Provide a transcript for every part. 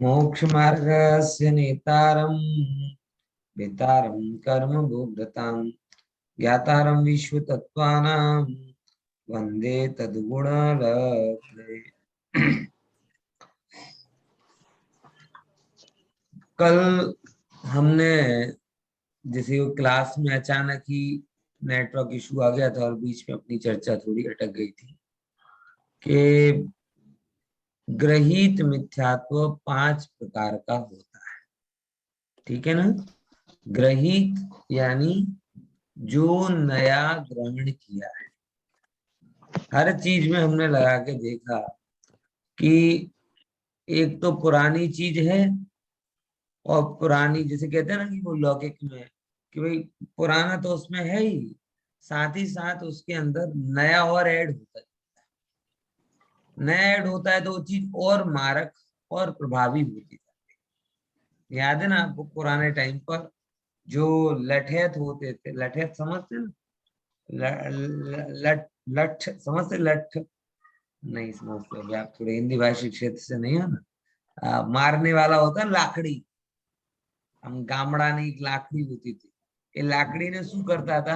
मोक्ष मार्गस्य नेतारं वेतारं कर्म भोक्तां ज्ञातारं विश्वतत्त्वानां वंदे तद्गुणलब्धये। कल हमने जैसे वो क्लास में अचानक ही नेटवर्क इशू आ गया था और बीच में अपनी चर्चा थोड़ी अटक गई थी कि ग्रहित मिथ्यात्व 5 प्रकार का होता है। ठीक है ना? ग्रहित यानी जो नया ग्रहण किया है। हर चीज में हमने लगा के देखा कि एक तो पुरानी चीज है, और पुरानी जैसे कहते हैं ना कि वो लौकिक में कि भाई पुराना तो उसमें है ही, साथ ही साथ उसके अंदर नया और ऐड होता है। नया ऐड होता है तो वो चीज और मारक और प्रभावी होती है। याद है ना आपको पुराने टाइम पर जो लठैत होते थे, लठैत समझते ना? लठ लठ समझते? लठ नहीं समझते अभी आप, थोड़े हिंदी भाषी क्षेत्र से नहीं हो ना। मारने वाला होता है लाकड़ी, हम गामड़ा नहीं, लाकड़ी होती थी। ये लाकड़ी ने शू करता था?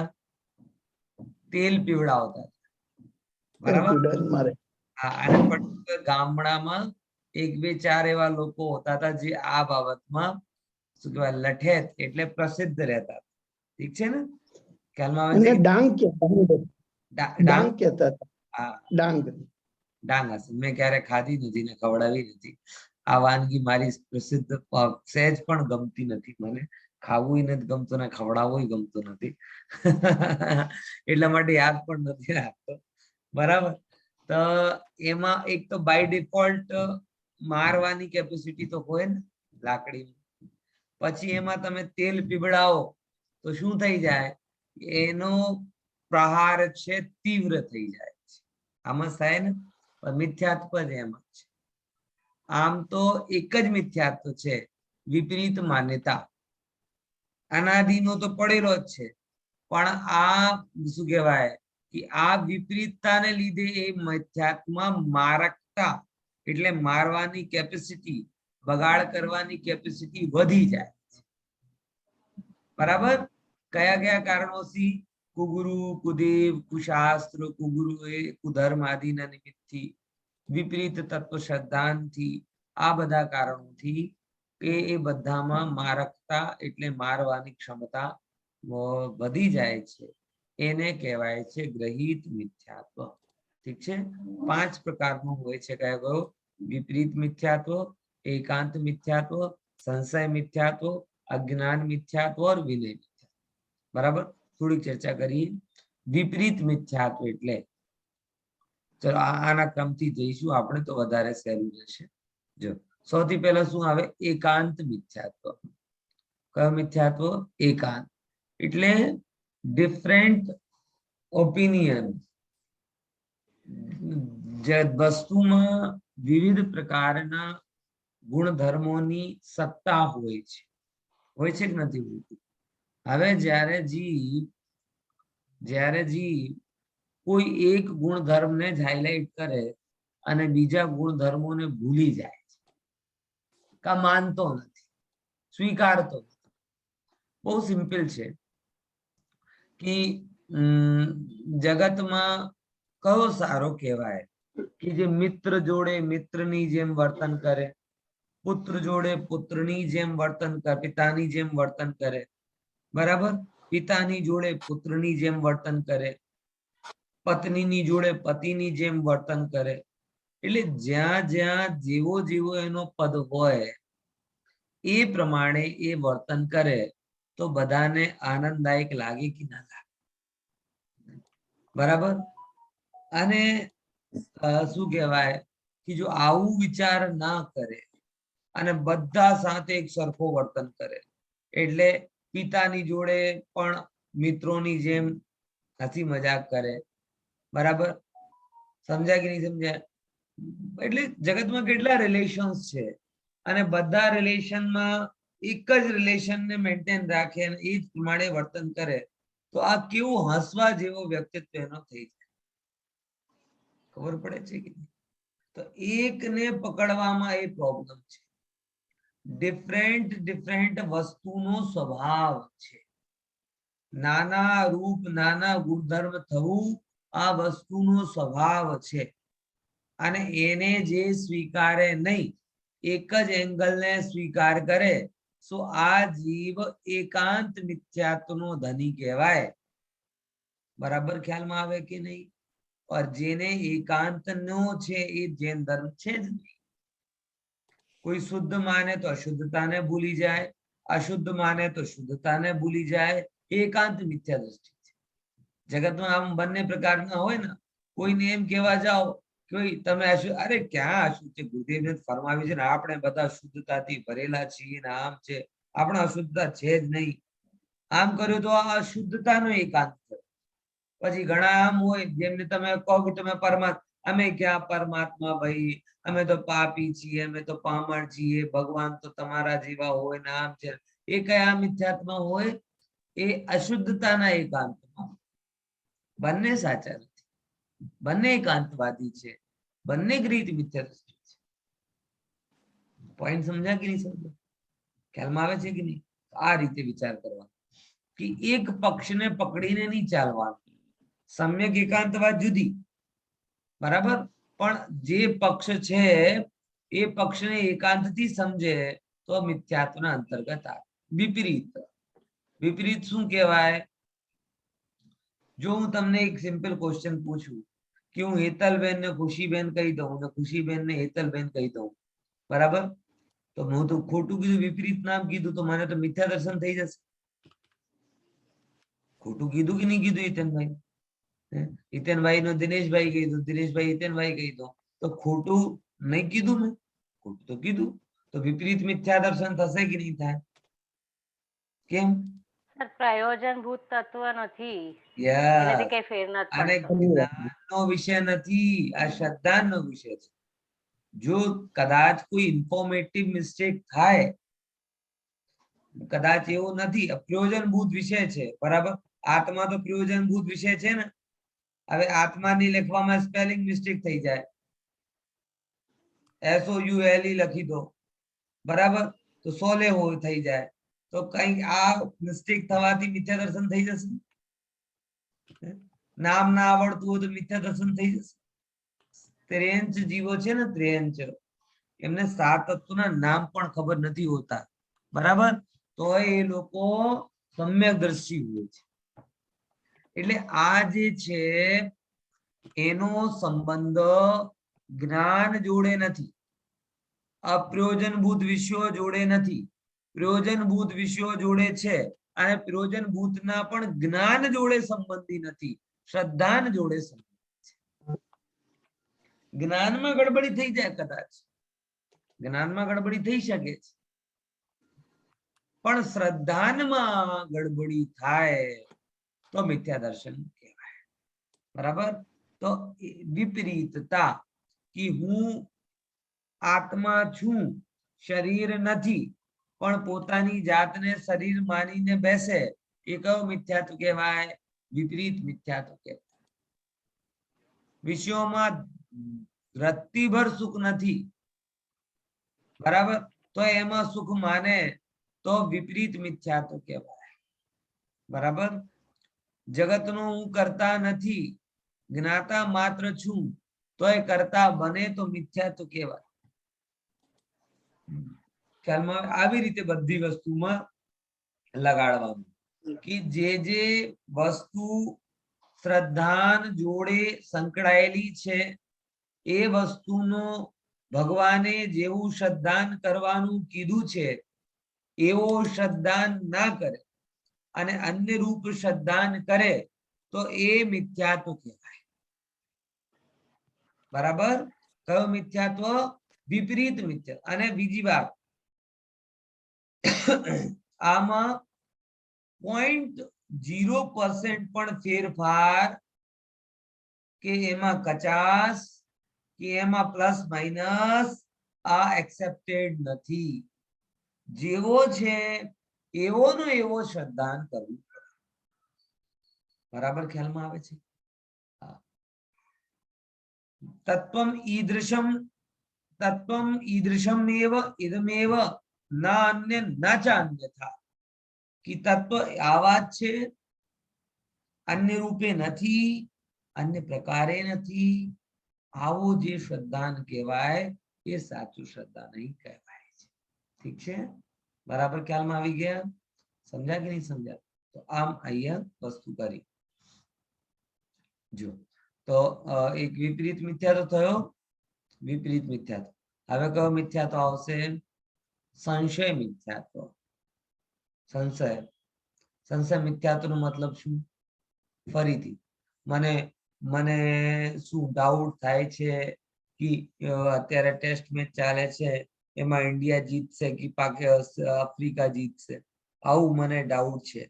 तेल पीवડાવતા હતા, બરાબર? અને પર્ટિક્યુલર ગામડામાં એક બે ચાર એવા લોકો હોતા હતા જે આ બાબતમાં શું કહેવાય લઠેત એટલે પ્રસિદ્ધ રહેતા હતા. ઠીક છે ને? ખ્યાલમાં આવે છે? ડાંગ કહેતા હતા. હા, ડાંગ ડાંગ હશે. મેં ક્યારે ખાધી નથી ને ખવડાવી નથી. આ વાનગી મારી પ્રસિદ્ધ સહેજ પણ ગમતી નથી મને. ખાવું નથી ગમતું ને ખવડાવવું ગમતું નથી. એટલા માટે યાદ પણ નથી રાખતો. બરાબર? તો એમાં એક તો બાય ડિફોલ્ટ મારવાની કેપેસિટી તો હોય ને લાકડી. પછી એમાં તમે તેલ પીવડાવો તો શું થઈ જાય? એનો પ્રહાર છે તીવ્ર થઈ જાય છે. આમ જ થાય ને? મિથ્યાત્વ જ એમ છે. આમ તો એક જ મિથ્યાત્વ છે, વિપરીત માન્યતા. અનાદિનો તો પડેલો જ છે, પણ આ શું કહેવાય કે આ વિપરીતતાને લીધે એ મિથ્યાત્વમાં મારકતા એટલે મારવાની કેપેસિટી, બગાડ કરવાની કેપેસિટી વધી જાય છે. બરાબર? કયા કયા કારણોથી? કુગુરુ, કુદેવ, કુશાસ્ત્ર, કુગુરુ એ કુધર્મ આદિના નિમિત્તથી, વિપરીત તત્વ શ્રદ્ધાંતથી, આ બધા કારણોથી કે એ બધામાં મારકતા એટલે મારવાની ક્ષમતા વધી જાય છે. એને કહેવાય છે ગ્રહિત મિથ્યાત્વ. ઠીક છે? 5 પ્રકારનું હોય છે. કયો કયો? વિપરીત મિથ્યાત્વ, એકાંત મિથ્યાત્વ, સંશય મિથ્યાત્વ, अज्ञान मिथ्यात्व और विनय मिथ्यात्व. बराबर? थोड़ी चर्चा करिए. विपरीत मिथ्यात्व એટલે ચલો આના ક્રમથી જઈશું આપણે તો વધારે સહેલું રહેશે. જો સૌથી પહેલા શું આવે? એકાંત મિથ્યાત્વ. કયો મિથ્યાત્વ? એકાંત એટલે ડિફરન્ટ ઓપિનિયન. વસ્તુમાં વિવિધ પ્રકારના ગુણધર્મોની સત્તા હોય છે. હોય છે કે નથી હોતી? હવે જ્યારે જીવ કોઈ એક ગુણધર્મને જ હાઇલાઇટ કરે અને બીજા ગુણધર્મોને ભૂલી જાય છે, કા માનતો નથી, સ્વીકારતો નથી. બહુ સિમ્પલ છે કે જગતમાં કયો સારો કહેવાય કે જે મિત્ર જોડે મિત્રની જેમ વર્તન કરે, પુત્ર જોડે પુત્રની જેમ વર્તન કરે, પિતાની જેમ વર્તન કરે. બરાબર? પિતાની જોડે પુત્રની જેમ વર્તન કરે, પત્નીની જોડે પતિની જેમ વર્તન કરે. એટલે જ્યાં જ્યાં જેવો જેવો એનો પદ હોય એ પ્રમાણે એ વર્તન કરે તો બધાને આનંદદાયક લાગે કે ના લાગે? બરાબર? અને શું કહેવાય કે જો આવું વિચાર ના કરે અને બધા સાથે એક સરખો વર્તન કરે, એટલે પિતાની જોડે પણ મિત્રોની જેમ હસી મજાક કરે. બરાબર? સમજાય કે નહીં સમજાય? એટલે જગતમાં કેટલા રિલેશન્સ છે અને બધા રિલેશનમાં એક જ રિલેશનને મેન્ટેન રાખે અને એ જ પ્રમાણે વર્તન કરે તો આ કેવું હસવા જેવો વ્યક્તિત્વ એનો થઈ જાય. ખબર પડે છે કે નહીં? તો એકને પકડવામાં એ પ્રોબ્લેમ છે. ડિફરન્ટ ડિફરન્ટ વસ્તુનો સ્વભાવ છે. નાના રૂપ નાના ગુણધર્મ થવું આ વસ્તુનો સ્વભાવ છે. અને એને જે સ્વીકારે નહીં, એક જ એંગલને સ્વીકાર કરે, તો આ જીવ એકાંત મિથ્યાત્વનો ધની કહેવાય. બરાબર ખ્યાલમાં આવે કે નહીં? और જેને એકાંત નો છે એ જૈન ધર્મ છે જ નહીં. કોઈ શુદ્ધ માને તો અશુદ્ધતાને ભૂલી જાય, અશુદ્ધ માને તો શુદ્ધતાને ભૂલી જાય. એકાંત મિથ્યા દ્રષ્ટિ છે. જગતમાં આમ બંને પ્રકારના હોય ને. કોઈને એમ કહેવા જાઓ કે તમે અશુદ્ધ, અરે ક્યાં અશુદ્ધ છે? ગુરુદેવને ફરમાવી છે ને આપણે બધા શુદ્ધતાથી ભરેલા છીએ ને આમ છે. આપણે અશુદ્ધતા છે જ નહીં. આમ કર્યું તો આ અશુદ્ધતાનો એકાંત થયો. પછી ઘણા આમ હોય જેમને તમે કહો કે તમે પરમાત્મા, અમે ક્યાં પરમાત્મા ભાઈ, અમે તો પાપી છીએ, અમે તો પામર છીએ, ભગવાન તો તમારા જેવા હોય ને આમ છે. એ કયા મિથ્યાત્મા હોય? એ અશુદ્ધતાના એકાંતમાં. બંને સાચા નથી, બંને એકાંતવાદી છે, બંને ગ્રીત મિથ્યા દ્રષ્ટિ છે. પોઈન્ટ સમજ્યા કે નહીં સમજો? ખ્યાલમાં આવે છે કે નહીં? આ રીતે વિચાર કરવાનો કે એક પક્ષને પકડીને નહીં ચાલવાનું. સમ્યક એકાંતવાદ જુદી, બરાબર, પણ જે પક્ષ છે એ પક્ષને એકાંતથી સમજે તો મિથ્યાત્વના અંતર્ગત આવે. વિપરીત, વિપરીત શું કહેવાય? જો હું તમને એક સિમ્પલ ક્વેશ્ચન પૂછું કે હું હેતલબેન ને ખુશીબેન કહી દઉં ને ખુશીબેન ને હેતલબેન કહી દઉં, બરાબર, તો હું તો ખોટું કીધું, વિપરીત નામ કીધું, તો મને તો મિથ્યા દર્શન થઈ જશે. ખોટું કીધું કે નહીં કીધું હિતેનભાઈ? હિતેનભાઈ નો દિનેશભાઈ કહી દો, દિનેશભાઈ હિતેનભાઈ કહી દો, તો ખોટું નહીં કીધું મેં? ખોટું તો કીધું. તો વિપરીત મિથ્યા દર્શન થશે કે નહીં થાય? કેમ? પ્રયોજનભૂત તત્વ નથી, યસ, કઈ ફેર નથી અને જ્ઞાનનો વિષય નથી, આ શ્રદ્ધાનો વિષય છે. જો કદાચ કોઈ ઇન્ફોર્મેટિવ મિસ્ટેક થાય, કદાચ એવું નથી, પ્રયોજનભૂત વિષય છે, બરાબર. આત્મા તો પ્રયોજનભૂત વિષય છે ને. હવે આત્માની લખવામાં સ્પેલિંગ મિસ્ટેક થઈ જાય, SOULE લખી દો, બરાબર, તો સોલે હો થઈ જાય, તો કઈ આ મિસ્ટેક થવાથી મિથ્યા દર્શન થઈ જશે. નામ ના આવડતું હોય તો મિથ્યા દર્શન થઈ જશે. ત્રેંચ જીવો છે ને, ત્રેંચ, એમને સાત તત્વના નામ પણ ખબર નથી હોતા, બરાબર, તો એ લોકો સમ્યક દ્રષ્ટિ હોય છે. એટલે આ જે છે એનો સંબંધ જ્ઞાન જોડે નથી, અપ્રયોજનભૂત વિષયો જોડે નથી, પ્રયોજનભૂત વિષયો જોડે છે. અને પ્રયોજનભૂતના પણ જ્ઞાન જોડે સંબંધી નથી, શ્રદ્ધાન જોડે સંબંધી છે. જ્ઞાનમાં ગડબડી થઈ જાય, કદાચ જ્ઞાનમાં ગડબડી થઈ શકે છે, પણ શ્રદ્ધાનમાં ગડબડી થાય તો મિથ્યા દર્શન કહેવાય. બરાબર. તો વિપરીતતા કે હું આત્મા છું, શરીર નથી, પણ પોતાની જાતને શરીર માનીને બેસે, એ કયો મિથ્યાત્વ કહેવાય? વિપરીત મિથ્યાત્વ કહેવાય. વિષયોમાં રત્તીભર સુખ નથી, બરાબર, તો એમાં સુખ માને તો વિપરીત મિથ્યાત્વ કહેવાય. બરાબર. જગતનો હું કરતા નથી, જ્ઞાતા માત્ર છું, તો એ કરતા બને તો મિથ્યાત્વ કહેવાય. ખ્યાલમાં આવી રીતે બધી વસ્તુમાં લગાડવાનું કે જે વસ્તુ શ્રદ્ધાન જોડે સંકળાયેલી છે એ વસ્તુનો ભગવાને જેવું શ્રદ્ધાન કરવાનું કીધું છે એવો શ્રદ્ધાન ના કરે અને અન્ય રૂપ શ્રદ્ધાન કરે તો એ મિથ્યાત્વ કહેવાય. બરાબર. કયો મિથ્યાત્વ? વિપરીત મિથ્યાત્વ. અને બીજી વાત, આમાં 0.0% પણ ફેરફાર કે એમાં કચાસ કે એમાં પ્લસ માઇનસ આ એક્સેપ્ટેડ નથી. જેવો છે એવો નો એવો શ્રદ્ધાન કરવું. બરાબર ખ્યાલમાં આવે છે? તત્વમ ઈદૃશમ એવ ઇદમેવ ન અન્ય ન ચ અન્યથા કે તત્વ આવા જ છે, અન્ય રૂપે નથી, અન્ય પ્રકારે નથી, આવો જે શ્રદ્ધાન કહેવાય એ સાચું શ્રદ્ધા નહીં કહેવાય છે. ઠીક છે, બરાબર ખ્યાલમાં આવી ગયા? સમજ્યા કે નહીં સમજ્યા? તો આમ અહીંયા વસ્તુ કરી જો. તો એક વિપરીત મિથ્યા તો થયો, વિપરીત મિથ્યાત્વ. હવે કયો મિથ્યાત્વ આવશે? સંશય મિથ્યાત્વ. સંશય, સંશય મિથ્યાત્વ નો મતલબ શું? ફરીથી મને મને શું ડાઉટ થાય છે કે અત્યારે ટેસ્ટ મેચ ચાલે છે, એમાં ઇન્ડિયા જીતશે કે આફ્રિકા જીતશે, આવું મને ડાઉટ છે.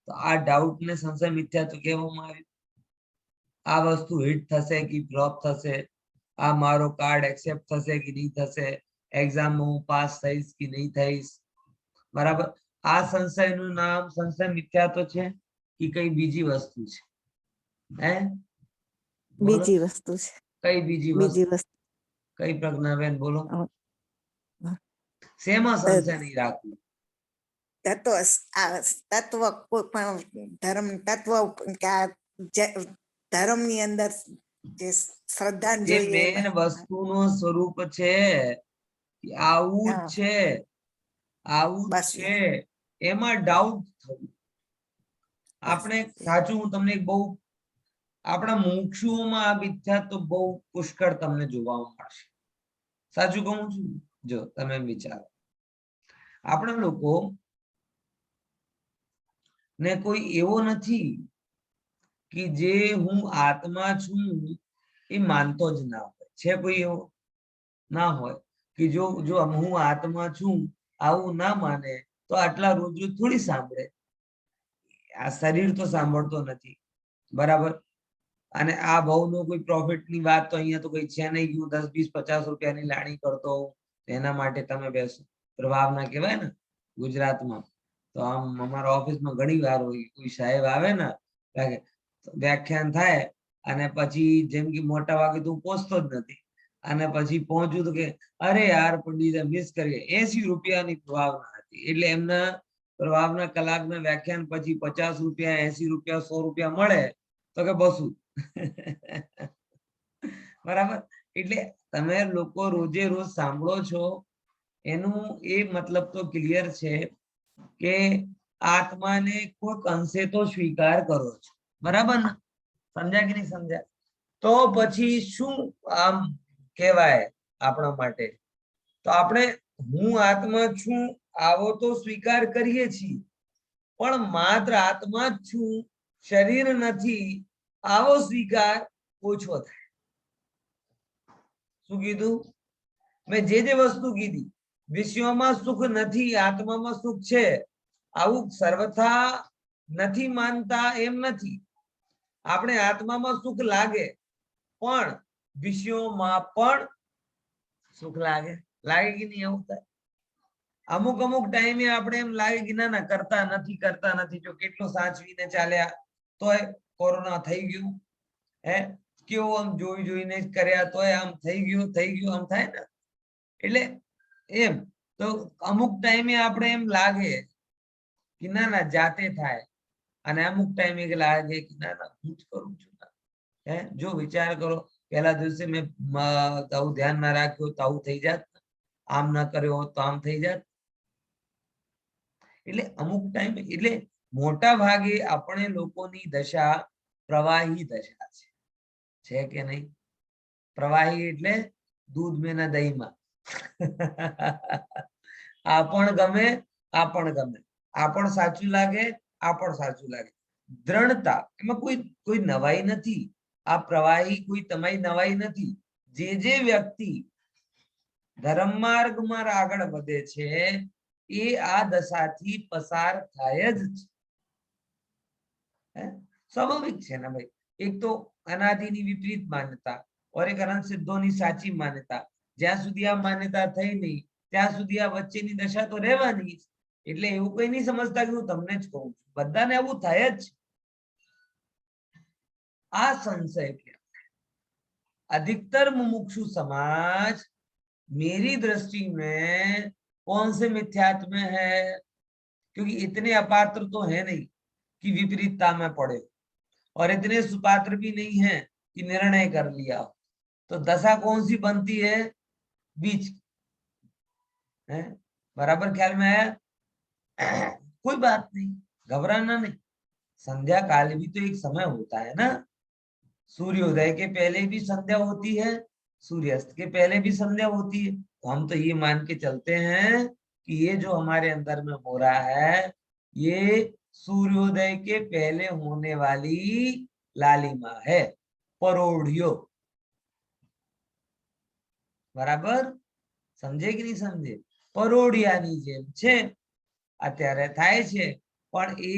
તો આ ડાઉટ ને સંશય મિથ્યાત્વ કહેવામાં આવ્યું. આ વસ્તુ હિટ થશે કે ફ્લોપ થશે, આ મારો કાર્ડ એક્સેપ્ટ થશે કે નહીં થશે, એક્ઝામમાં હું પાસ થઈશ કે નહીં થઈશ. બરાબર, આ સંશયનું નામ સંશય મિથ્યાત્વ છે કે કઈ બીજી વસ્તુ છે? હે, બીજી વસ્તુ છે. કઈ બીજી વસ્તુ? કઈ? પ્રજ્ઞાબેન બોલો. શેમાં સંશય નહીં રાખવું? તત્વ કોઈ પણ ધર્મ તત્વ ધર્મ ની અંદર જે શ્રદ્ધા જે જોઈએ, મેન વસ્તુનું સ્વરૂપ છે આવું જ છે, આવું જ છે, એમાં ડાઉટ થવું. આપણે સાચું, હું તમને બહુ આપણા મુક્ષુઓમાં આ મિથ્યાત્વ બહુ પુષ્કળ તમને જોવા મળશે. સાચું કહું છું? જો તમે વિચારો, આપણા લોકો ને કોઈ એવો નથી કે જે હું આત્મા છું એ માનતો જ ના હોય. છે કોઈ એવો? ના હોય. કે જો હું આત્મા છું આવું ના માને તો આટલા રોજ રોજ થોડી સાંભળે. આ શરીર તો સાંભળતો નથી, બરાબર. અને આ ભાવનો કોઈ પ્રોફિટ ની વાત તો અહીંયા તો કઈ છે નહીં. હું 10, 20, 50 રૂપિયાની લાણી કરતો હોઉં એના માટે તમે બેસો. પ્રભાવના કહેવાય ને ગુજરાતમાં. તો આમ અમારા ઓફિસમાં ઘણી વાર હોય, કોઈ સાહેબ આવે ને વ્યાખ્યાન થાય અને પછી જેમ કે મોટા ભાગે તો હું પહોંચતો જ નથી, અને પછી પહોંચ્યું તો કે અરે યાર પંડિત મિસ કરીએ, 80 રૂપિયાની પ્રભાવના હતી. એટલે એમના પ્રભાવના કલાકના વ્યાખ્યાન પછી 50 રૂપિયા, 80 રૂપિયા, 100 રૂપિયા મળે તો કે બસું. બરાબર. એટલે તમે લોકો રોજે રોજ સાંભળો છો એનું એ મતલબ તો ક્લિયર છે કે આત્માને કોઈક અંશે તો સ્વીકાર કરો છો, બરાબર ને? સમજ્યા કે નહીં સમજ્યા? તો પછી શું આમ કહેવાય આપણા માટે? તો આપણે હું આત્મા છું આવો તો સ્વીકાર કરીએ છીએ, પણ માત્ર આત્મા જ છું, શરીર નથી, આવો સ્વીકાર ઓછો થાય. શું કીધું મેં? જે વસ્તુ કીધી, વિષયોમાં સુખ નથી, આત્મામાં સુખ છે, આવું સર્વથા નથી માનતા એમ નથી. આપણે આત્મામાં સુખ લાગે પણ વિષયોમાં પણ સુખ લાગે. લાગે કે નહીં? એવું થાય. અમુક ટાઈમે આપણે એમ લાગે કે ના કરતા નથી. જો કેટલો સાચવીને ચાલ્યા તોય કોરોના થઈ ગયું, હે કેવું આમ જોઈને કર્યા તોય આમ થઈ ગયું આમ થાય ને. એટલે એમ તો અમુક ટાઈમે આપણે એમ લાગે કે ના જાતે થાય, અને અમુક ટાઈમે લાગે કે ના હું જ કરું છું. હે જો વિચાર કરો, પહેલા દિવસે મેં આવું ધ્યાન ના રાખ્યું તો આવું થઈ જાત, આમ ના કર્યો તો આમ થઈ જાત. એટલે અમુક ટાઈમ, એટલે મોટા ભાગે આપણે લોકોની દશા પ્રવાહી દશા છે કે નહીં? પ્રવાહી એટલે દૂધ મેં ના દહીંમાં. આ પણ ગમે, આ પણ ગમે, આ પણ સાચું લાગે, આ પણ સાચું લાગે. દ્રઢતા, એમાં કોઈ નવાઈ નથી. આ પ્રવાહી કોઈ તમારી નવાઈ નથી. જે વ્યક્તિ ધર્મ માર્ગમાં આગળ વધે છે એ આ દશાથી પસાર થાય જ છે. સ્વાભાવિક છે ને ભાઈ. એક તો અનાદિની વિપરીત માન્યતા और एक अनंत सिद्धोની સાચી માન્યતા. જ્યાં સુધી આ માન્યતા થઈ નહીં ત્યાં સુધી આ વચ્ચેની દશા તો રહેવાની. એટલે એવું કઈ નહીં સમજતા કે હું તમને જ કહું છું, બધાને આવું થાય જ. આ संशय के अधिकतर मुमुक्षु समाज मेरी दृष्टि में कौन से मिथ्यात्व में है? क्योंकि इतने अपात्र तो है नहीं कि विपरीतता में पड़े, और इतने सुपात्र भी नहीं है कि निर्णय कर लिया। तो दशा कौन सी बनती है? बीच की है। बराबर ख्याल में आया? कोई बात नहीं, घबराना नहीं। संध्या काल भी तो एक समय होता है ना। सूर्योदय के पहले भी संध्या होती है, सूर्यास्त के पहले भी संध्या होती है। तो हम तो ये मान के चलते हैं कि ये जो हमारे अंदर में हो रहा है, ये सूर्योदय के पहले होने वाली लालिमा है, परोढ़ियो। बराबर समझे कि नहीं समझे? પરોઢિયાની જેમ છે અત્યારે થાય છે, પણ એ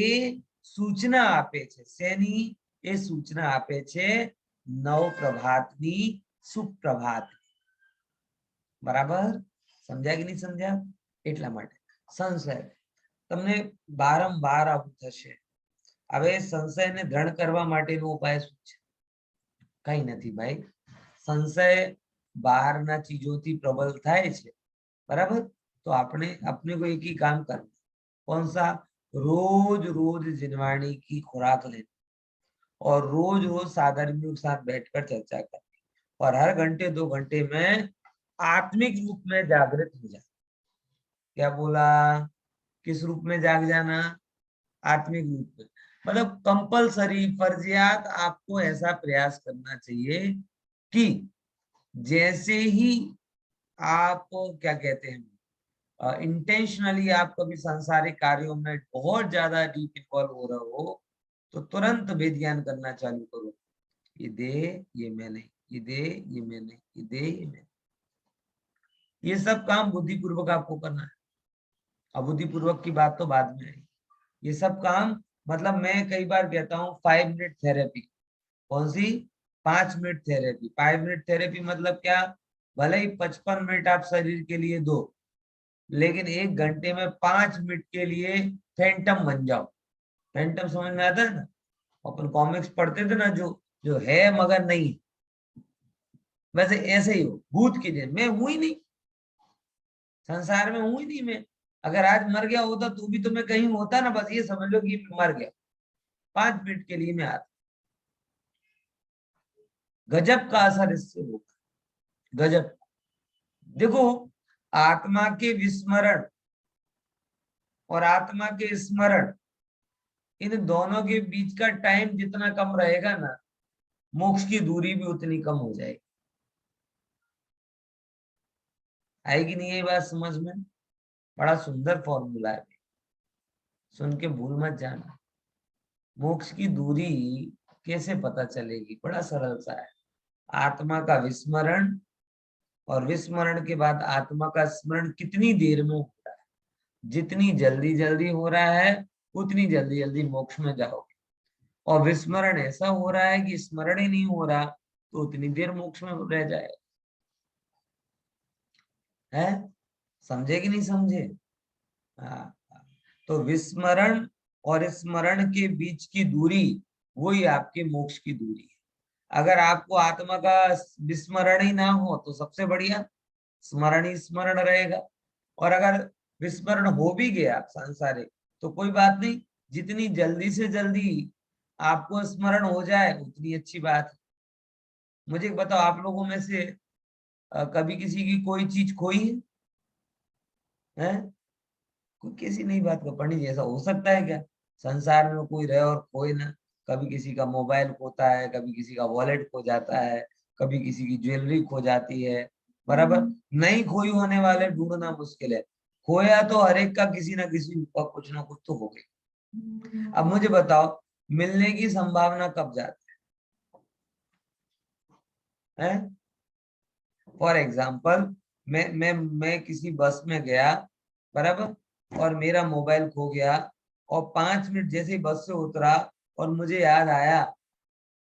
સૂચના આપે છે શેની? એ સૂચના આપે છે નવ પ્રભાતની, સુપ્રભાત। બરાબર સમજ્યા કે નહીં સમજ્યા? એટલા માટે સંશય તમને બારંબાર આવું થશે। હવે સંશયને દૃઢ કરવા માટેનો ઉપાય શું છે? કઈ નથી ભાઈ। સંશય બહારના ચીજોથી પ્રબળ થાય છે, बराबर। तो आपने अपने को एक ही काम करना, कौन सा? रोज रोज जिनवाणी की खुराक लेनी, और रोज रोज साधर्मियों के साथ बैठकर चर्चा करनी, और हर घंटे 2 घंटे में आत्मिक रूप में जागृत हो जाना। क्या बोला? किस रूप में जाग जाना? आत्मिक रूप में। मतलब कंपलसरी, फर्जियात आपको ऐसा प्रयास करना चाहिए कि जैसे ही आप क्या कहते हैं, इंटेंशनली आप कभी सांसारिक कार्यों में बहुत ज्यादा डीप इन्वॉल्व हो रहे हो, तो तुरंत भेद-ज्ञान करना चालू करो। ये दे, ये मैं नहीं, ये दे, ये मैं नहीं, ये दे, ये मैं। ये सब काम बुद्धिपूर्वक आपको करना है। अबुद्धिपूर्वक की बात तो बाद में है। ये सब काम मतलब मैं कई बार कहता हूँ 5 मिनट थेरेपी। कौन सी? 5 मिनट थेरेपी। 5 मिनट थेरेपी मतलब क्या? भले ही 55 मिनट आप शरीर के लिए दो, लेकिन 1 घंटे में 5 मिनट के लिए फैंटम बन जाओ। फैंटम समझ में आता है ना? अपन कॉमिक्स पढ़ते थे ना, जो जो है मगर नहीं, वैसे ऐसे ही हो, भूत की जैसे। मैं हूं ही नहीं, संसार में हूं ही नहीं मैं। अगर आज मर गया होता तो भी तो मैं कहीं होता ना, बस ये समझ लो कि मर गया। 5 मिनट के लिए मैं आता। गजब का असर इससे होगा, गजब। देखो, आत्मा के विस्मरण और आत्मा के स्मरण, इन दोनों के बीच का टाइम जितना कम रहेगा ना, मोक्ष की दूरी भी उतनी कम हो जाएगी। आएगी नहीं ये बात समझ में? बड़ा सुंदर फॉर्मूला है, सुन के भूल मत जाना। मोक्ष की दूरी कैसे पता चलेगी? बड़ा सरल सा है। आत्मा का विस्मरण, और विस्मरण के बाद आत्मा का स्मरण कितनी देर में हो रहा है। जितनी जल्दी जल्दी हो रहा है, उतनी जल्दी जल्दी मोक्ष में जाओगे। और विस्मरण ऐसा हो रहा है कि स्मरण ही नहीं हो रहा, तो उतनी देर मोक्ष में रह जाएगा। है? समझे कि नहीं समझे? हाँ। तो विस्मरण और स्मरण के बीच की दूरी, वही आपके मोक्ष की दूरी है। अगर आपको आत्मा का विस्मरण ही ना हो तो सबसे बढ़िया, स्मरण ही स्मरण रहेगा। और अगर विस्मरण हो भी गया सांसारिक, तो कोई बात नहीं, जितनी जल्दी से जल्दी आपको स्मरण हो जाए उतनी अच्छी बात है। मुझे बताओ, आप लोगों में से कभी किसी की कोई चीज खोई है? कोई किसी नहीं बात का पढ़नी, जैसा हो सकता है क्या? संसार में कोई रहे और खोए ना। कभी किसी का मोबाइल खोता है, कभी किसी का वॉलेट खो जाता है, कभी किसी की ज्वेलरी खो जाती है। बराबर। नहीं खोई होने वाले ढूंढना मुश्किल है, खोया तो हर एक का किसी ना किसी का कुछ ना कुछ तो हो गई। अब मुझे बताओ, मिलने की संभावना कब जाती है? फॉर एग्जाम्पल, मैं किसी बस में गया, बराबर, और मेरा मोबाइल खो गया, और 5 मिनट जैसे ही बस से उतरा और मुझे याद आया,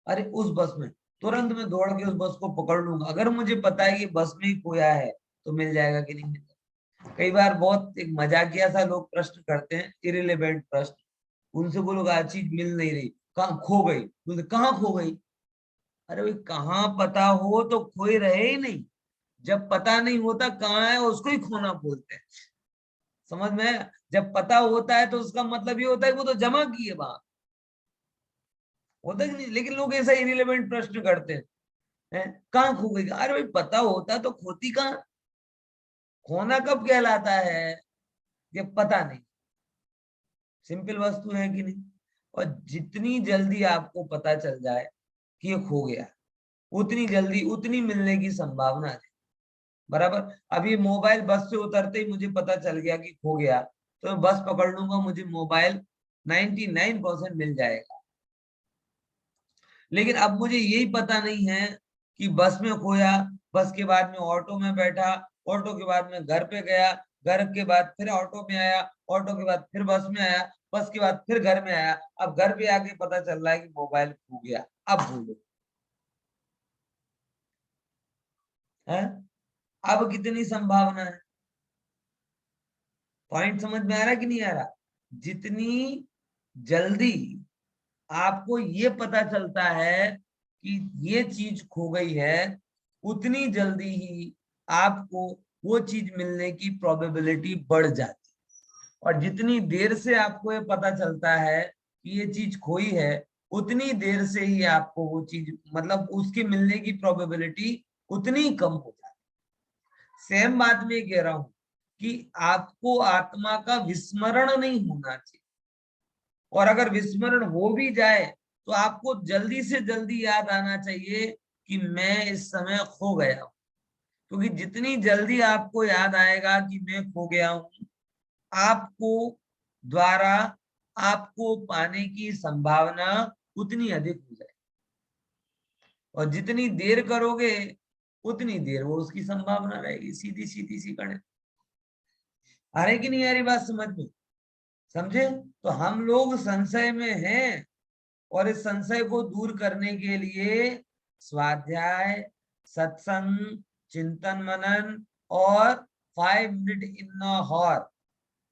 अरे उस बस में, तुरंत मैं दौड़ के उस बस को पकड़ लूंगा। अगर मुझे पता है कि बस में ही खोया है तो मिल जाएगा कि नहीं मिलता। कई बार बहुत एक मजाकिया सा लोग प्रश्न करते हैं, इरिलेवेंट प्रश्न। उनसे बोलोगे आज चीज मिल नहीं रही, कहाँ खो गई? बोलते कहाँ खो गई? अरे भाई, कहाँ पता हो तो खोई रहे ही नहीं। जब पता नहीं होता कहाँ है, उसको ही खोना बोलते हैं। समझ में? जब पता होता है तो उसका मतलब ये होता है कि वो तो जमा की है वहां, होता कि नहीं? लेकिन लोग ऐसा इरिलेवेंट प्रश्न करते हैं, कहाँ खो गई? अरे भाई पता होता तो खोती कहाँ? खोना कब कहलाता है? ये पता नहीं। सिंपल वस्तु है कि नहीं? और जितनी जल्दी आपको पता चल जाए कि ये खो गया, उतनी जल्दी उतनी मिलने की संभावना है। बराबर। अब ये मोबाइल बस से उतरते ही मुझे पता चल गया कि खो गया, तो मैं बस पकड़ लूंगा, मुझे मोबाइल 99% मिल जाएगा। लेकिन अब मुझे यही पता नहीं है कि बस में खोया, बस के बाद में ऑटो में बैठा, ऑटो के बाद में घर पे गया, घर के बाद फिर ऑटो में आया, ऑटो के बाद फिर बस में आया, बस के बाद फिर घर में आया। अब घर पे आके पता चल रहा है कि मोबाइल खो गया। अब बोलो है, अब कितनी संभावना है? पॉइंट समझ में आ रहा है कि नहीं आ रहा? जितनी जल्दी आपको ये पता चलता है कि ये चीज खो गई है, उतनी जल्दी ही आपको वो चीज मिलने की प्रोबेबिलिटी बढ़ जाती है। और जितनी देर से आपको ये पता चलता है कि ये चीज खोई है, उतनी देर से ही आपको वो चीज मतलब उसके मिलने की प्रोबेबिलिटी उतनी कम हो जाती है। सेम बात में कह रहा हूं कि आपको आत्मा का विस्मरण नहीं होना चाहिए, और अगर विस्मरण हो भी जाए तो आपको जल्दी से जल्दी याद आना चाहिए कि मैं इस समय खो गया हूं। क्योंकि जितनी जल्दी आपको याद आएगा कि मैं खो गया हूं, आपको द्वारा आपको पाने की संभावना उतनी अधिक हो जाएगी। और जितनी देर करोगे उतनी देर वो उसकी संभावना रहेगी। सीधी सीधी सी गणित। आ रही कि नहीं आ रही बात समझ में? समझे? तो हम लोग संशय में हैं, और इस संशय को दूर करने के लिए स्वाध्याय, सत्संग, चिंतन मनन और 5 मिनट इन हॉर,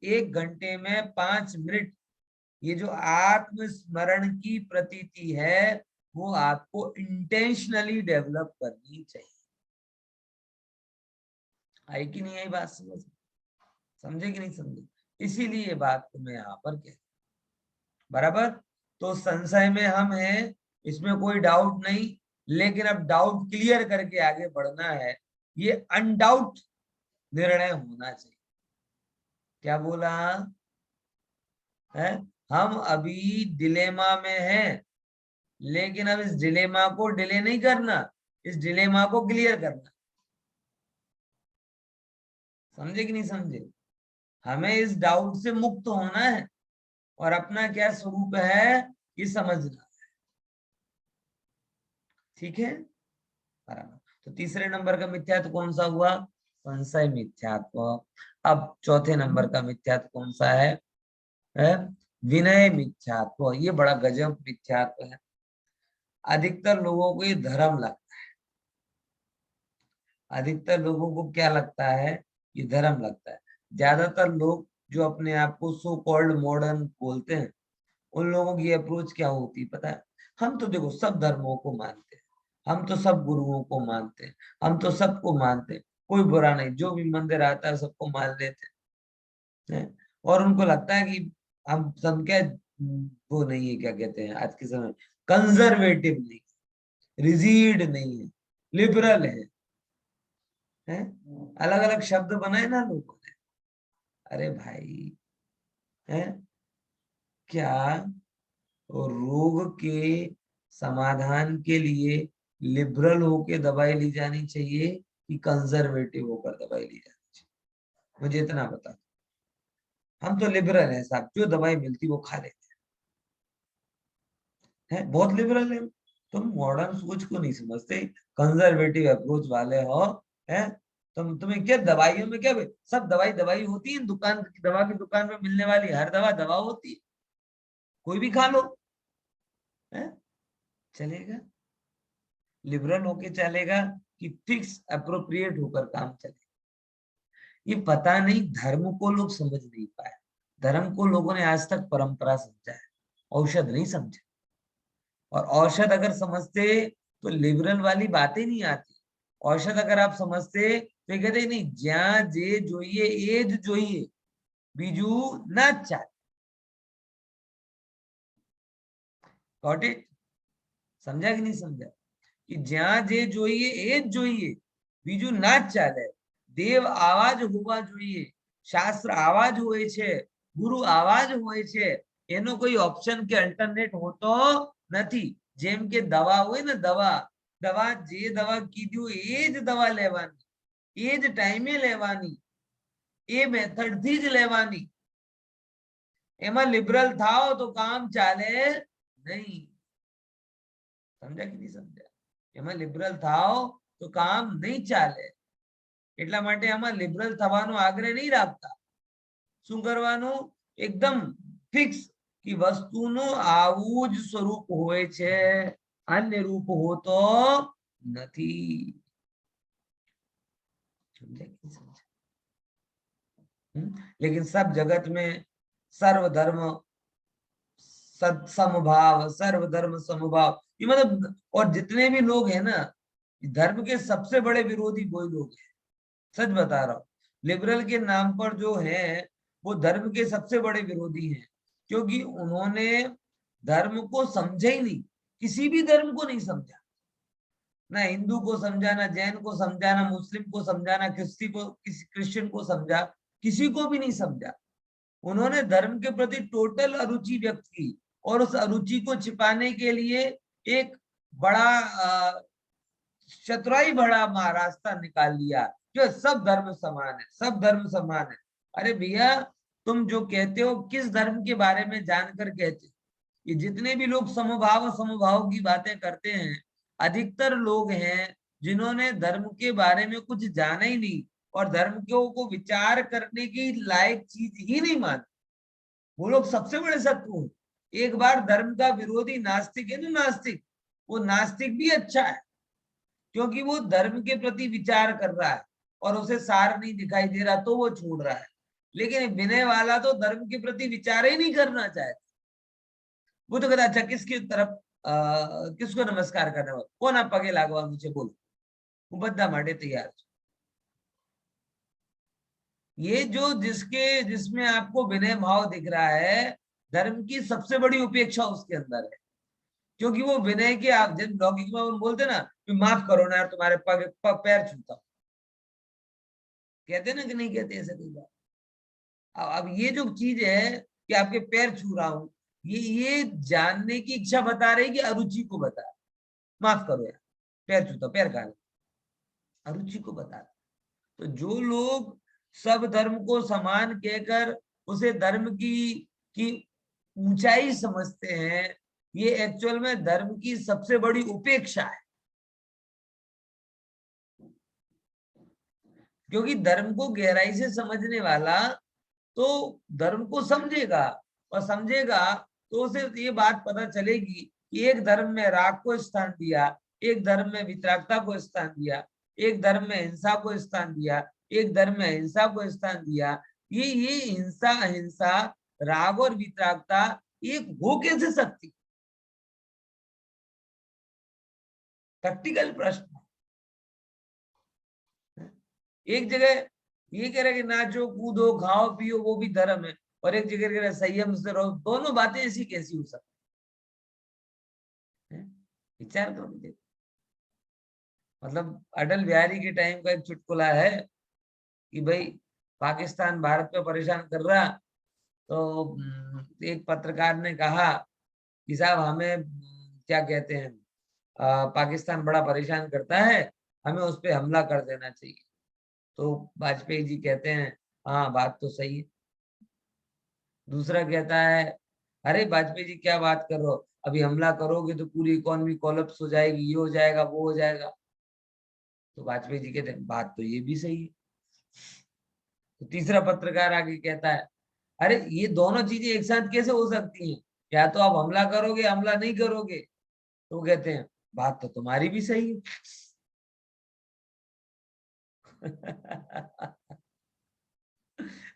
1 घंटे में 5 मिनट, ये जो आत्मस्मरण की प्रतीति है वो आपको इंटेंशनली डेवलप करनी चाहिए। आई कि नहीं आई बात समझ? समझे कि नहीं समझे? इसीलिए ये बात को मैं यहाँ पर कह, बराबर। तो संशय में हम हैं, इसमें कोई डाउट नहीं, लेकिन अब डाउट क्लियर करके आगे बढ़ना है। ये अनडाउट निर्णय होना चाहिए। क्या बोला है? हम अभी डिलेमा में हैं, लेकिन अब इस डिलेमा को डिले नहीं करना, इस डिलेमा को क्लियर करना। समझे कि नहीं समझे? हमें इस डाउट से मुक्त होना है, और अपना क्या स्वरूप है ये समझना। ठीक है, बराबर। तो तीसरे नंबर का मिथ्यात्व कौन सा हुआ? संशय मिथ्यात्व। अब चौथे नंबर का मिथ्यात्व कौन सा है? विनय मिथ्यात्व। ये बड़ा गजब मिथ्यात्व है। अधिकतर लोगों को ये धर्म लगता है। अधिकतर लोगों को क्या लगता है? ये धर्म लगता है। ज्यादातर लोग जो अपने आप को सो कॉल्ड मॉडर्न बोलते हैं, उन लोगों की अप्रोच क्या होती है पता है? हम तो देखो सब धर्मों को मानते हैं, हम तो सब गुरुओं को मानते हैं, हम तो सबको मानते हैं, कोई बुरा नहीं, जो भी मंदिर आता है सबको मान लेते हैं। और उनको लगता है कि हम सब क्या, वो नहीं है, क्या कहते हैं आज के समय, कंजर्वेटिव नहीं, रिजिड नहीं है, लिबरल है? अलग अलग शब्द बनाए ना लोगों ने। अरे भाई, है क्या रोग के समाधान के लिए लिबरल होके दवाई ली जानी चाहिए कि कंजर्वेटिव होकर दवाई ली जानी चाहिए? मुझे इतना बता। हम तो लिबरल हैं साहब, जो दवाई मिलती वो खा लेते हैं, बहुत लिबरल है। तुम मॉडर्न सोच को नहीं समझते, कंजर्वेटिव अप्रोच वाले हो। है तुम्हें क्या दवाइयों में क्या, सब दवाई दवाई होती है। दुकान की दवा की दुकान में मिलने वाली हर दवा दवा होती है, कोई भी खा लो, है चलेगा। लिबरल होके चलेगा कि फिक्स अप्रोप्रिएट होकर काम चले? ये पता नहीं, धर्म को लोग समझ नहीं पाए। धर्म को लोगों ने आज तक परंपरा समझा है, औषध नहीं समझा। और औषध अगर समझते तो लिबरल वाली बातें नहीं आती। औषध अगर आप समझते तो कहते नहीं, ज्या जे जोइए एज जोइए, બીજું ના ચાલે. Got it? સમજ્યા કે નહીં સમજ્યા? કે જ્યાં જે જોઈએ એ જ જોઈએ, બીજું ના જ ચાલે. દેવ આવા જ હોવા જોઈએ, શાસ્ત્ર આવા જ હોય છે, ગુરુ આવા જ હોય છે, એનો કોઈ ઓપ્શન કે અલ્ટરનેટ હોતો નથી. જેમ કે દવા હોય ને, દવા જે દવા કીધું એ જ દવા લેવાની, એ જ ટાઈમે લેવાની, એ મેથડ થી જ લેવાની. એમાં લિબરલ થાવ તો કામ ચાલે નહીં. સમજ્યા કે નહીં સમજ્યા? એમાં લિબરલ થાવ તો કામ નહીં ચાલે. એટલા માટે આમાં લિબરલ થવાનો આગ્રહ નહીં રાખતા. શું કરવાનું? એકદમ ફિક્સ કે વસ્તુનું આવું જ સ્વરૂપ હોય છે, અન્ય રૂપ હોતો નથી. लेकिन सब जगत में सर्वधर्म समभाव, सर्वधर्म समभाव, ये मतलब, और जितने भी लोग हैं ना, धर्म के सबसे बड़े विरोधी वही लोग हैं. सच बता रहा हूं. लिबरल के नाम पर जो है वो धर्म के सबसे बड़े विरोधी हैं, क्योंकि उन्होंने धर्म को समझा ही नहीं. किसी भी धर्म को नहीं समझा. ना हिंदू को समझा, ना जैन को समझा, ना मुस्लिम को समझा, ना क्रिश्चियन को समझा, किसी को भी नहीं समझा. उन्होंने धर्म के प्रति टोटल अरुचि व्यक्त की, और उस अरुचि को छिपाने के लिए एक बड़ा चतुराई भरा रास्ता निकाल लिया, जो सब धर्म समान है, सब धर्म समान है. अरे भैया, तुम जो कहते हो किस धर्म के बारे में जानकर कहते हो? ये जितने भी लोग समभाव की बातें करते हैं, अधिकतर लोग हैं जिन्होंने धर्म के बारे में कुछ जाना ही नहीं, और धर्म को विचार करने की लायक चीज ही नहीं मानते. वो लोग सबसे बड़े शत्रु हैं. एक बार धर्म का विरोधी नास्तिक है ना, नास्तिक, वो नास्तिक भी अच्छा है, क्योंकि वो धर्म के प्रति विचार कर रहा है और उसे सार नहीं दिखाई दे रहा तो वो छोड़ रहा है. लेकिन विनय वाला तो धर्म के प्रति विचार ही नहीं करना चाहता. वो तो कहता, अच्छा किसकी तरफ किसको नमस्कार करना हो, कौन आप पगे लागवा मुझे बोलो, वो बद्दा माटे तैयार. ये जो जिसमें आपको विनय भाव दिख रहा है, धर्म की सबसे बड़ी उपेक्षा उसके अंदर है. क्योंकि वो विनय के, आप जब लौकिक में उन बोलते ना कि माफ करो ना यार, तुम्हारे पैर छूता हूं, कहते ना कि नहीं कहते ऐसे कई बार. अब ये जो चीज है कि आपके पैर छू रहा हूं, ये जानने की इच्छा बता रही कि अरुचि को बता. माफ करो यार, पैर छूता, पैर कहा, अरुचि को बता. तो जो लोग सब धर्म को समान कहकर उसे धर्म की ऊंचाई समझते हैं, ये एक्चुअल में धर्म की सबसे बड़ी उपेक्षा है. क्योंकि धर्म को गहराई से समझने वाला तो धर्म को समझेगा, और समझेगा तो उसे ये बात पता चलेगी कि एक धर्म में राग को स्थान दिया, एक धर्म में वितरागता को स्थान दिया, एक धर्म में हिंसा को स्थान दिया, एक धर्म में हिंसा को स्थान दिया. ये हिंसा, अहिंसा, राग और वितरागता एक हो कैसे सकती? प्रैक्टिकल प्रश्न. एक जगह ये कह रहे कि नाचो कूदो खाओ पियो वो भी धर्म है, और एक जगह कह रहे संयम से रहो. दोनों बातें ऐसी कैसी हो सकती? विचार करो. देखो, मतलब अटल बिहारी के टाइम का एक चुटकुला है कि भाई पाकिस्तान भारत पे परेशान कर रहा, तो एक पत्रकार ने कहा कि साहब हमें क्या कहते हैं, पाकिस्तान बड़ा परेशान करता है, हमें उस पर हमला कर देना चाहिए. तो वाजपेयी जी कहते हैं हाँ बात तो सही है. दूसरा कहता है अरे वाजपेयी जी क्या बात कर रहे हो, अभी हमला करोगे तो पूरी इकोनॉमी कोलैप्स हो जाएगी, ये हो जाएगा वो हो जाएगा. तो वाजपेयी जी कहते हैं बात तो ये भी सही है. तो तीसरा पत्रकार आगे कहता है अरे ये दोनों चीजें एक साथ कैसे हो सकती हैं, या तो आप हमला करोगे हमला नहीं करोगे. तो कहते हैं बात तो तुम्हारी भी सही है.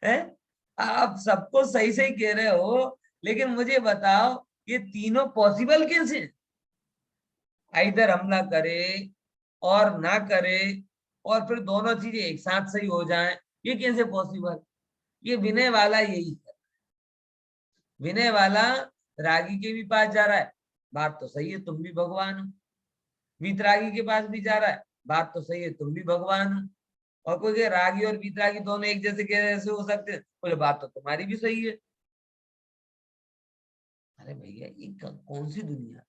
है? आप सबको सही सही कह रहे हो, लेकिन मुझे बताओ ये तीनों पॉसिबल कैसे? इधर हमला करे और ना करे, और फिर दोनों चीजें एक साथ सही हो जाएं, ये कैसे पॉसिबल? ये विनय वाला यही है। विनय वाला रागी के भी पास जा रहा है, बात तो सही है, तुम भी भगवान हो। वीतरागी के पास भी जा रहा है, बात तो सही है, तुम भी भगवान हो। और कोई कहे रागी और वीतरागी दोनों एक जैसे कैसे हो सकते हैं, बोले बात तो तुम्हारी भी सही है। अरे भैया ये कौन सी दुनिया।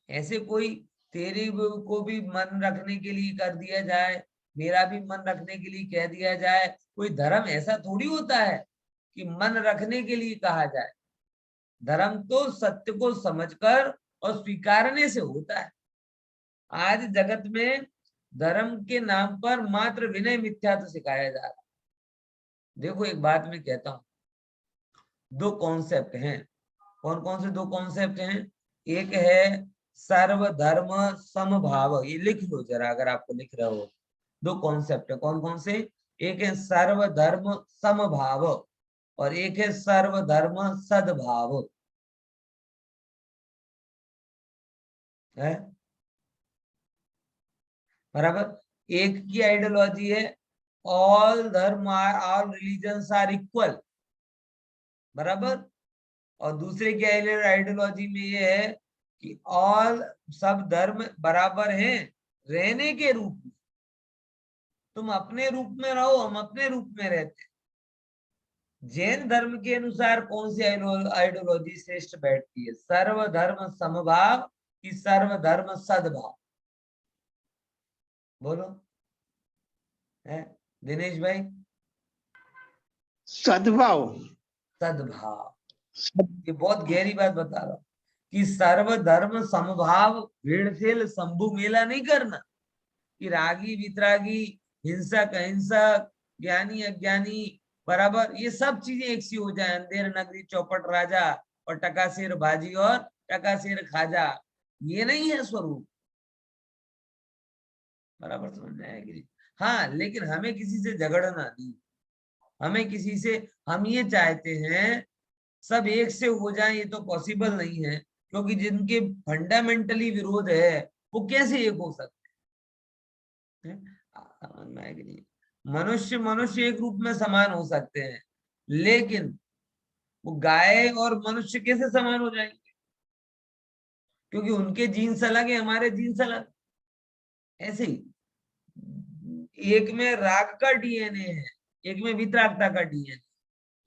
ऐसे कोई तेरे को भी मन रखने के लिए कर दिया जाए, मेरा भी मन रखने के लिए कह दिया जाए। कोई धर्म ऐसा थोड़ी होता है कि मन रखने के लिए कहा जाए। धर्म तो सत्य को समझकर और स्वीकारने से होता है। आज जगत में धर्म के नाम पर मात्र विनय मिथ्यात्व सिखाया जा रहा है। देखो एक बात मैं कहता हूं, दो कॉन्सेप्ट हैं। कौन कौन से दो कॉन्सेप्ट हैं? एक है सर्वधर्म समभाव, ये लिख लो जरा अगर आपको लिख रहे हो। दो कॉन्सेप्ट है, कौन कौन से? एक है सर्वधर्म समभाव और एक है सर्वधर्म सद्भाव है। बराबर। एक की आइडियोलॉजी है ऑल धर्म are all religions are equal, बराबर। और दूसरे की आइडियोलॉजी में ये है कि ऑल सब धर्म बराबर हैं रहने के रूप में। तुम अपने रूप में रहो, हम अपने रूप में रहते हैं। जैन धर्म के अनुसार कौन सी आइडियोलॉजी श्रेष्ठ बैठती है? सर्वधर्म समभाव कि सर्वधर्म सद्भाव? बोलो है दिनेश भाई। सद्भाव। सद्भाव, ये बहुत गहरी बात बता रहा हूं कि सर्वधर्म समभाव, भीड़ शंभु मेला नहीं करना कि रागी वितरागी, हिंसक अहिंसक, ज्ञानी अज्ञानी बराबर ये सब चीजें एक सी हो जाए। अंधेर नगरी चौपट राजा और टकासेर बाजी और टकासेर खाजा, ये नहीं है स्वरूप। बराबर समझ में आएगी? हाँ, लेकिन हमें किसी से झगड़ना नहीं, हमें किसी से, हम ये चाहते हैं सब एक से हो जाए, ये तो पॉसिबल नहीं है क्योंकि जिनके फंडामेंटली विरोध है वो कैसे एक हो सकते हैं? मनुष्य मनुष्य एक रूप में समान हो सकते हैं, लेकिन वो गाय और मनुष्य कैसे समान हो जाएंगे? क्योंकि उनके जीन्स अलग है, हमारे जीन्स अलग। ऐसे ही एक में राग का डीएनए है, एक में वितरागता का डीएनए,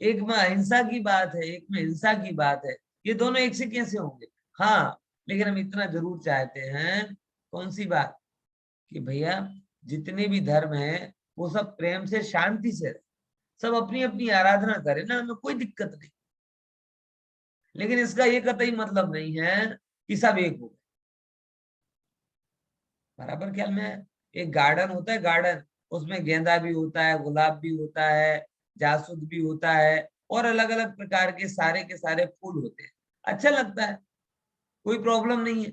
एक में अहिंसा की बात है, एक में हिंसा की बात है। ये दोनों एक से कैसे होंगे? हाँ, लेकिन हम इतना जरूर चाहते हैं, कौन सी बात, कि भैया जितने भी धर्म है वो सब प्रेम से शांति से रहे, सब अपनी अपनी आराधना करें ना, हमें कोई दिक्कत नहीं। लेकिन इसका ये कतई मतलब नहीं है कि सब एक हो। बराबर ख्याल में? एक गार्डन होता है, गार्डन, उसमें गेंदा भी होता है, गुलाब भी होता है, जासूद भी होता है और अलग अलग प्रकार के सारे फूल होते हैं। अच्छा लगता है, कोई प्रॉब्लम नहीं है,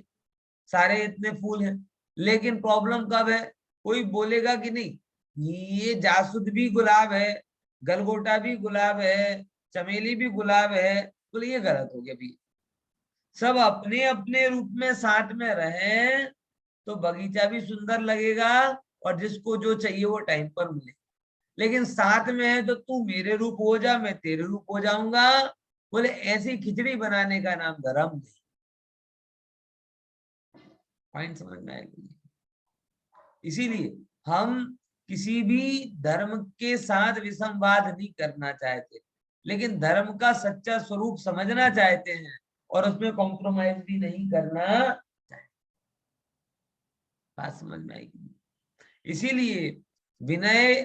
सारे इतने फूल हैं। लेकिन प्रॉब्लम कब है? कोई बोलेगा कि नहीं ये जासूद भी गुलाब है, गलगोटा भी गुलाब है, चमेली भी गुलाब है, तो ये गलत हो गया भी। सब अपने अपने रूप में साथ में रहें तो बगीचा भी सुंदर लगेगा और जिसको जो चाहिए वो टाइम पर मिले। लेकिन साथ में है तो तू मेरे रूप हो जा, मैं तेरे रूप हो जाऊंगा, बोले ऐसी खिचड़ी बनाने का नाम धर्म नहीं। पॉइंट समझ में आएगी? इसीलिए हम किसी भी धर्म के साथ विसंवाद नहीं करना चाहते, लेकिन धर्म का सच्चा स्वरूप समझना चाहते हैं और उसमें कॉम्प्रोमाइज भी नहीं करना चाहते। बात समझ में आएगी? इसीलिए विनय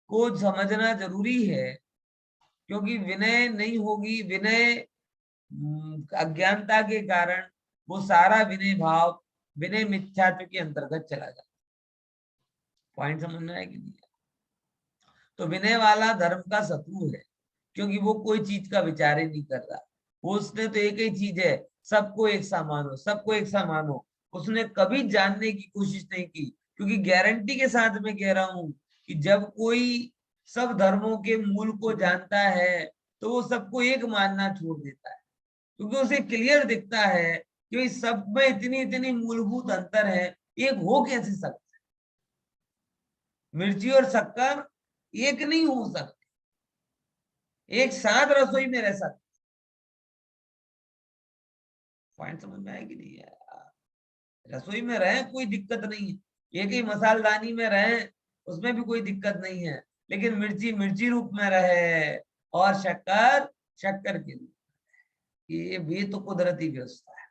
को समझना जरूरी है, क्योंकि विनय नहीं होगी, विनय अज्ञानता के कारण वो सारा विनय भाव विनय मिथ्यात्व के अंतर्गत चला जाता। पॉइंट समझना है कि नहीं? तो विनय वाला धर्म का शत्रु है, क्योंकि वो कोई चीज का विचार ही नहीं कर रहा। वो उसने तो एक ही चीज है, सबको एक सा मानो, सबको एक सा मानो। उसने कभी जानने की कोशिश नहीं की, क्योंकि गारंटी के साथ मैं कह रहा हूं कि जब कोई सब धर्मों के मूल को जानता है तो वो सबको एक मानना छोड़ देता है, क्योंकि उसे क्लियर दिखता है कि सब में इतनी इतनी मूलभूत अंतर है, एक हो कैसे सकता है? मिर्ची और शक्कर एक नहीं हो सकते, एक साथ रसोई में रह सकते। पॉइंट समझ में आया कि नहीं है? रसोई में रहे कोई दिक्कत नहीं है, एक ही मसालदानी में रहे उसमें भी कोई दिक्कत नहीं है, लेकिन मिर्ची मिर्ची रूप में रहे और शक्कर शक्कर के रूप में, ये भी तो कुदरती व्यवस्था है।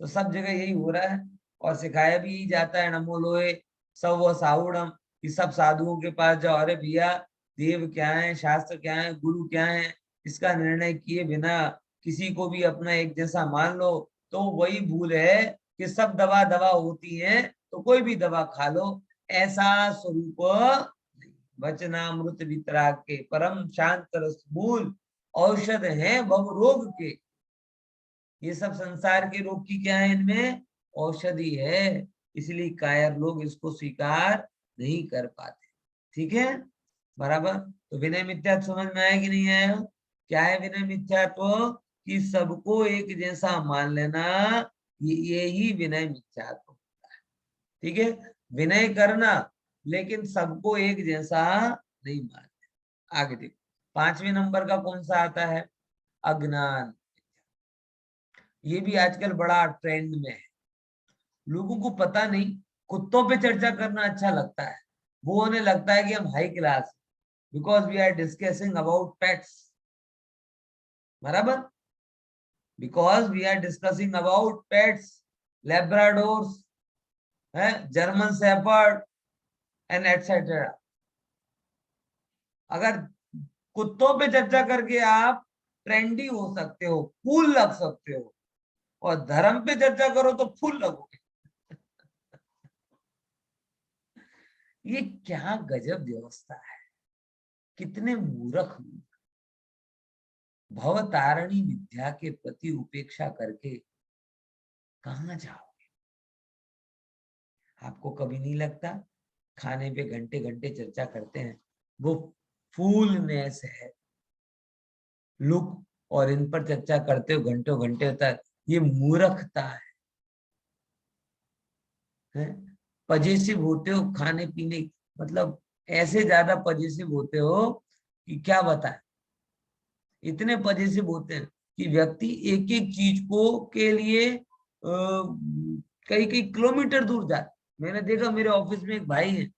तो सब जगह यही हो रहा है और सिखाया भी यही जाता है, नमो लोए सब वो साहुड़म, कि सब साधुओं के पास जाओ। अरे भैया देव क्या है, शास्त्र क्या है, गुरु क्या है, इसका निर्णय किए बिना किसी को भी अपना एक जैसा मान लो तो वही भूल है कि सब दवा दवा होती है तो कोई भी दवा खा लो, ऐसा स्वरूप नहीं। वचनामृत वितराग के परम शांत रस मूल, औषध है भव रोग के। ये सब संसार के रोग की क्या है, इनमें औषधि है, इसलिए कायर लोग इसको स्वीकार नहीं कर पाते। ठीक है, बराबर। तो विनय मिथ्या समझ में आया कि नहीं आया? क्या है विनय मिथ्या? तो कि सबको एक जैसा मान लेना, ये ही विनय मिथ्यात्व होता है। ठीक है, विनय करना लेकिन सबको एक जैसा नहीं मानना। आगे देखो, 5वें नंबर का कौन सा आता है? अज्ञान। ये भी आजकल बड़ा ट्रेंड में है। लोगों को पता नहीं, कुत्तों पे चर्चा करना अच्छा लगता है, वो उन्हें लगता है कि हम high class, because we are discussing about pets. बराबर, because we are discussing about pets, Labradors, है जर्मन शेफर्ड एंड एटसेट्रा। अगर कुत्तों पे चर्चा करके आप ट्रेंडी हो सकते हो, कूल लग सकते हो, और धर्म पे चर्चा करो तो फूल लगोगे। ये क्या गजब व्यवस्था है, कितने मूर्ख लोग। भव तारणी विद्या के प्रति उपेक्षा करके कहाँ जाओगे? आपको कभी नहीं लगता खाने पे घंटे घंटे चर्चा करते हैं, वो फूलनेस है लुक, और इन पर चर्चा करते हो घंटों घंटे तक, ये मूर्खता है। पजेसिव होते हो खाने पीने, मतलब ऐसे ज्यादा पजेसिव होते हो कि क्या बताएं। इतने पजेसिव होते हैं कि व्यक्ति एक एक चीज को के लिए कई कई किलोमीटर दूर जाते। मैंने देखा मेरे ऑफिस में एक भाई है,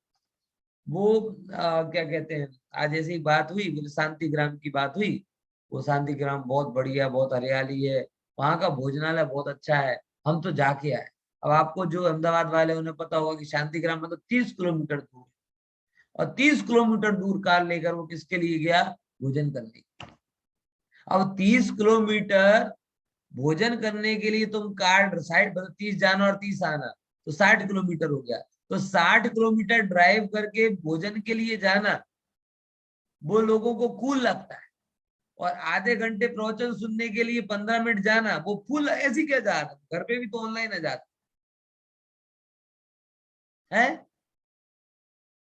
वो क्या कहते हैं, आज ऐसी ही बात हुई, बोले शांति ग्राम की बात हुई। वो शांति ग्राम बहुत बढ़िया, बहुत हरियाली है, वहां का भोजनालय बहुत अच्छा है, हम तो जाके आए। अब आपको जो अहमदाबाद वाले उन्हें पता होगा कि शांति ग्राम मतलब 30 किलोमीटर दूर है, और 30 किलोमीटर दूर कार लेकर वो किसके लिए गया? भोजन करने। अब 30 किलोमीटर भोजन करने के लिए तुम कार साइड, 30 जाना और 30 आना, तो 60 किलोमीटर हो गया। तो 60 किलोमीटर ड्राइव करके भोजन के लिए जाना वो लोगों को कूल लगता है, और आधे घंटे प्रवचन सुनने के लिए 15 मिनट जाना वो फुल ऐसी क्या जा रहा, घर पे भी तो ऑनलाइन आ जाता है।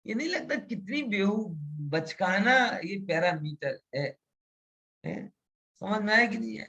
ये नहीं लगता कितनी बेहू बचकाना ये पैरामीटर है? समझ में आया कि नहीं है?